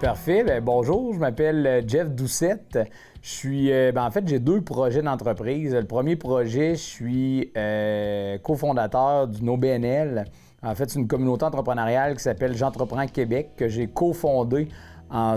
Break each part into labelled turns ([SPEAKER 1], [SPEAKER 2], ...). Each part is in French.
[SPEAKER 1] Parfait. Bien, bonjour, je m'appelle Jeff Doucette. Je suis, en fait, j'ai deux projets d'entreprise. Le premier projet, je suis cofondateur d'une OBNL. En fait, c'est une communauté entrepreneuriale qui s'appelle J'entreprends Québec, que j'ai cofondée en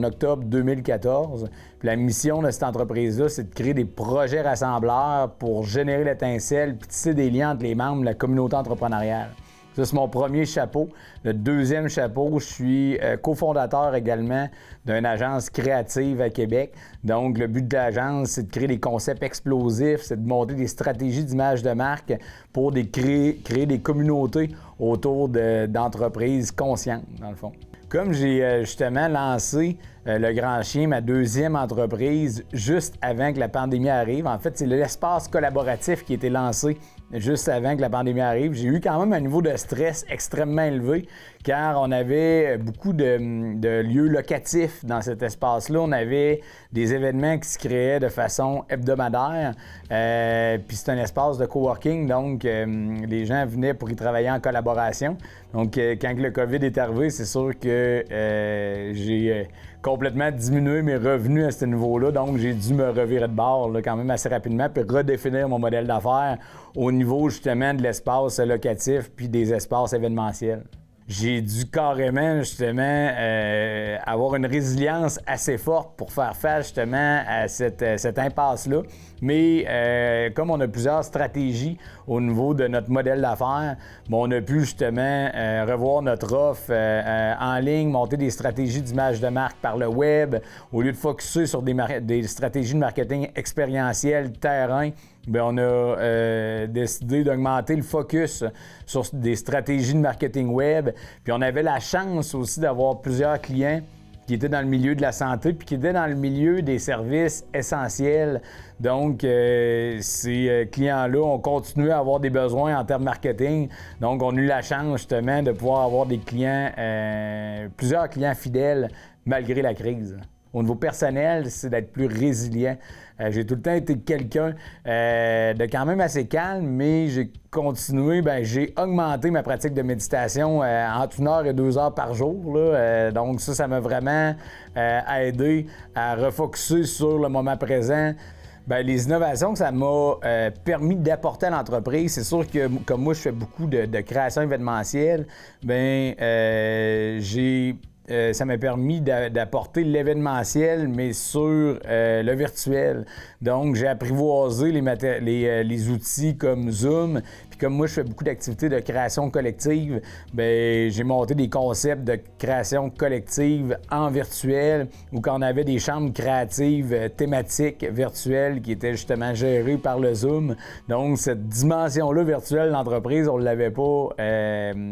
[SPEAKER 1] octobre 2014. Puis la mission de cette entreprise-là, c'est de créer des projets rassembleurs pour générer l'étincelle puis tisser des liens entre les membres de la communauté entrepreneuriale. Ça, c'est mon premier chapeau. Le deuxième chapeau, je suis cofondateur également d'une agence créative à Québec. Donc, le but de l'agence, c'est de créer des concepts explosifs, c'est de monter des stratégies d'image de marque pour créer des communautés autour d'entreprises conscientes, dans le fond. Comme j'ai justement lancé Le Grand Chien, ma deuxième entreprise, juste avant que la pandémie arrive, en fait, c'est l'espace collaboratif qui a été lancé juste avant que la pandémie arrive. J'ai eu quand même un niveau de stress extrêmement élevé car on avait beaucoup de lieux locatifs dans cet espace-là. On avait des événements qui se créaient de façon hebdomadaire. Puis c'est un espace de coworking, donc les gens venaient pour y travailler en collaboration. Donc quand le COVID est arrivé, c'est sûr que j'ai complètement diminué mes revenus à ce niveau-là. Donc j'ai dû me revirer de bord là, quand même assez rapidement puis redéfinir mon modèle d'affaires au niveau justement de l'espace locatif puis des espaces événementiels. J'ai dû carrément, justement, avoir une résilience assez forte pour faire face, justement, à cette impasse-là. Mais comme on a plusieurs stratégies au niveau de notre modèle d'affaires, on a pu, justement, revoir notre offre en ligne, monter des stratégies d'image de marque par le web, au lieu de focusser sur des stratégies de marketing expérientiel, terrain. Bien, on a décidé d'augmenter le focus sur des stratégies de marketing web. Puis on avait la chance aussi d'avoir plusieurs clients qui étaient dans le milieu de la santé puis qui étaient dans le milieu des services essentiels. Donc, ces clients-là ont continué à avoir des besoins en termes marketing. Donc, on a eu la chance justement de pouvoir avoir des clients, plusieurs clients fidèles malgré la crise. Au niveau personnel, c'est d'être plus résilient. J'ai tout le temps été quelqu'un de quand même assez calme, mais j'ai continué, j'ai augmenté ma pratique de méditation entre 1 heure et 2 heures par jour. Là. Donc ça m'a vraiment aidé à refocusser sur le moment présent. Bien, les innovations que ça m'a permis d'apporter à l'entreprise, c'est sûr que comme moi, je fais beaucoup de création événementielle, ça m'a permis d'apporter l'événementiel, mais sur le virtuel. Donc, j'ai apprivoisé les outils comme Zoom. Puis comme moi, je fais beaucoup d'activités de création collective, j'ai monté des concepts de création collective en virtuel où on avait des chambres créatives thématiques virtuelles qui étaient justement gérées par le Zoom. Donc, cette dimension-là virtuelle de l'entreprise, on ne l'avait pas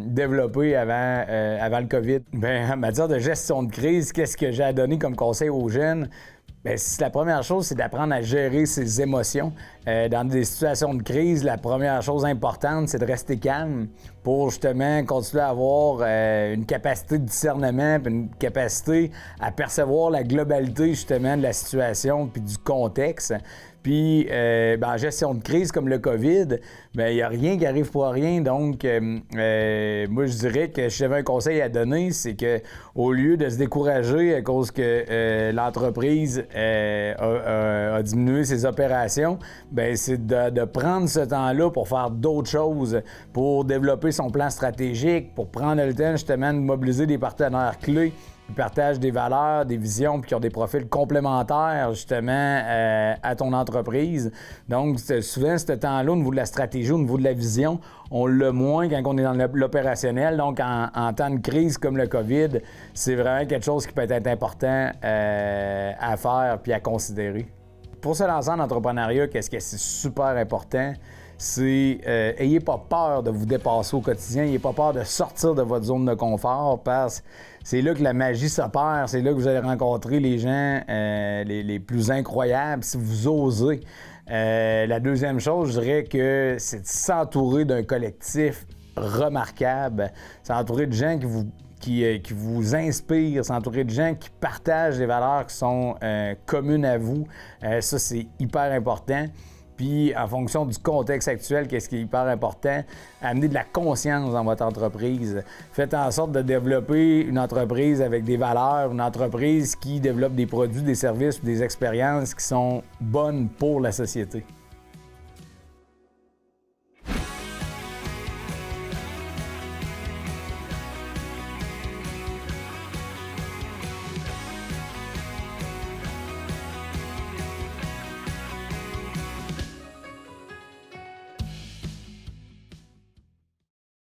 [SPEAKER 1] développée avant le COVID. En matière de gestion de crise, qu'est-ce que j'ai à donner comme conseil aux jeunes? La première chose, c'est d'apprendre à gérer ses émotions. Dans des situations de crise, la première chose importante, c'est de rester calme pour justement continuer à avoir une capacité de discernement, puis une capacité à percevoir la globalité justement de la situation puis du contexte. Puis, en gestion de crise comme le COVID, il n'y a rien qui arrive pour rien. Donc, moi, je dirais que si j'avais un conseil à donner, c'est que au lieu de se décourager à cause que l'entreprise a diminué ses opérations, c'est de prendre ce temps-là pour faire d'autres choses, pour développer son plan stratégique, pour prendre le temps justement de mobiliser des partenaires clés qui partagent des valeurs, des visions, puis qui ont des profils complémentaires, justement, à ton entreprise. Donc, souvent, ce temps-là, au niveau de la stratégie, au niveau de la vision, on l'a moins quand on est dans l'opérationnel. Donc, en temps de crise comme le COVID, c'est vraiment quelque chose qui peut être important à faire puis à considérer. Pour se lancer en entrepreneuriat, qu'est-ce que c'est super important? C'est ayez pas peur de vous dépasser au quotidien, ayez pas peur de sortir de votre zone de confort parce que c'est là que la magie s'opère, c'est là que vous allez rencontrer les gens les plus incroyables si vous osez. La deuxième chose, je dirais que c'est de s'entourer d'un collectif remarquable, s'entourer de gens qui vous inspirent, s'entourer de gens qui partagent des valeurs qui sont communes à vous. Ça, c'est hyper important. Puis, en fonction du contexte actuel, qu'est-ce qui est hyper important, amener de la conscience dans votre entreprise. Faites en sorte de développer une entreprise avec des valeurs, une entreprise qui développe des produits, des services, des expériences qui sont bonnes pour la société.